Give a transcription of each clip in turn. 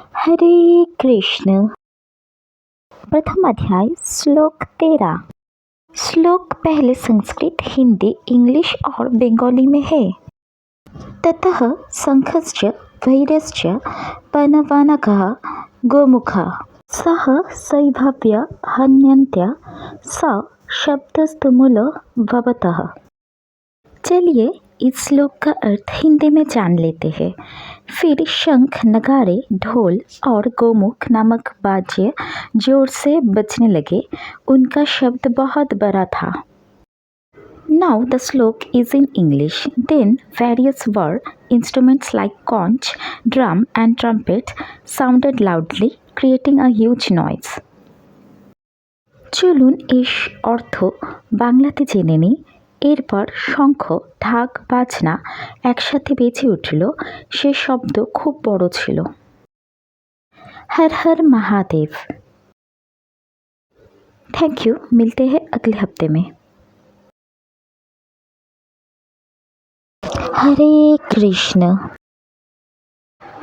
हरे कृष्ण। प्रथम अध्याय श्लोक 13। श्लोक पहले संस्कृत, हिंदी, इंग्लिश और बंगाली में है। ततः शंखश्च भैरश्च पवनगः गोमुखः सह सैभव्य हन्यन्त्य स शब्दस्तुमुलो भवतः। चलिए इस श्लोक का अर्थ हिंदी में जान लेते हैं। फिर शंख, नगाड़े, ढोल और गोमुख नामक वाद्य जोर से बजने लगे। उनका शब्द बहुत बड़ा था। Now the slok is in English. Then various word instruments like conch, drum and trumpet sounded loudly, creating a huge noise. চলুন এর অর্থ বাংলাতে জেনে নিই। এরপর শঙ্খ, ঢাক, বাজনা একসাথে বেজে উঠল। সে শব্দ খুব বড় ছিল। हर हर महादेव। Thank you. मिलते हैं अगले हफ्ते में। हरे कृष्ण।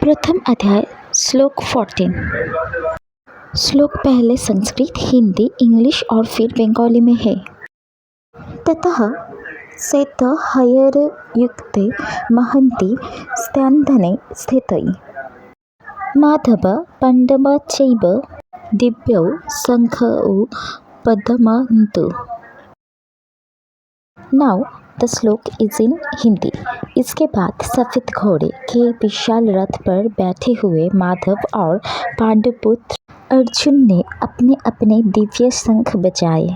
प्रथम अध्याय श्लोक 14। श्लोक पहले संस्कृत, हिंदी, इंग्लिश और फिर बंगाली में है। ततः सेत हयरयुक्ते महन्ति स्त्यन्धने स्थितै माधव पाण्डवश्चैव दिव्यौ शंखौ पद्मन्तु। नाउ द श्लोक इज इन हिंदी। इसके बाद सफेद घोड़े के विशाल रथ पर बैठे हुए माधव और पांडुपुत्र अर्जुन ने अपने अपने दिव्य शंख बजाए।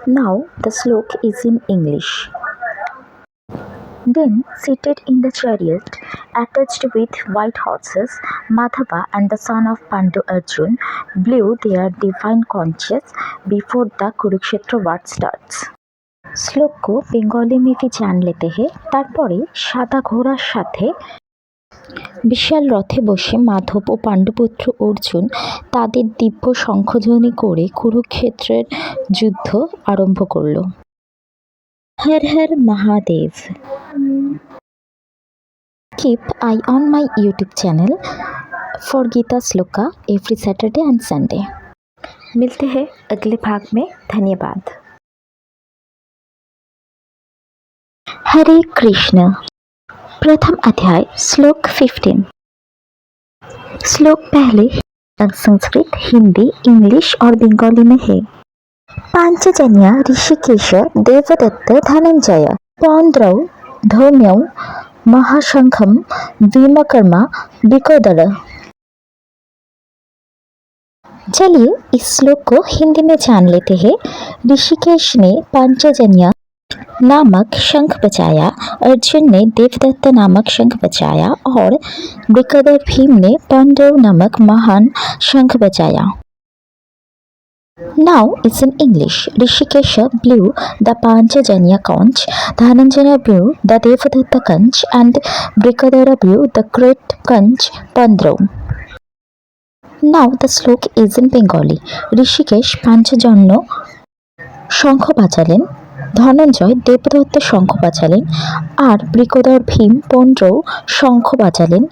Now the slok is in English. Then, seated in the chariot attached with white horses, Madhava and the son of Pandu Arjun blew their divine conches before the Kurukshetra war starts. শ্লোক को Bengali में भी जान लेते हैं। তারপরে সাদা ঘোড়ার সাথে বিশাল রথে বসে মাধব ও পাণ্ডুপুত্র অর্জুন তাদের দিব্য শঙ্খধ্বনি করে কুরুক্ষেত্রের যুদ্ধ আরম্ভ করল। हर Har Mahadev. Keep eye on my YouTube channel for Gita Shloka every Saturday and Sunday. मिलते हैं अगले भाग में। धन्यवाद। हरे कृष्ण। प्रथम अध्याय श्लोक 15। श्लोक पहले संस्कृत, हिंदी, इंग्लिश और बंगाली में है। पांचजन्य ऋषिकेश, देवदत्त, धनंजय, पौंद्रौ, धौम्यौ, महाशंखम, भीमकर्मा, विकोदर। चलिए इस श्लोक को हिंदी में जान लेते हैं। ऋषिकेश ने पांचजन्य नामक शंख बजाया, अर्जुन ने देवदत्त नामक शंख बजाया और विकोदर भीम ने पांडव नामक महान शंख बजाया। Now it's in English. Rishikesha blew the Panchajanya conch, Dhananjaya blew the Devadatta conch, and Brikadara blew the great conch Pandro. Now the slok is in Bengali. Rishikesh Panchajanya শঙ্খ বাজালেন, ধনঞ্জয় দেবদত্ত শঙ্খ বাজালেন আর বৃকোদর ভীম পন্ড্রও শঙ্খ বাজালেন।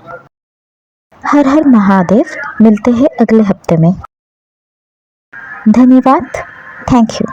हर हर महादेव। मिलते हैं अगले हफ्ते में। धन्यवाद। Thank you.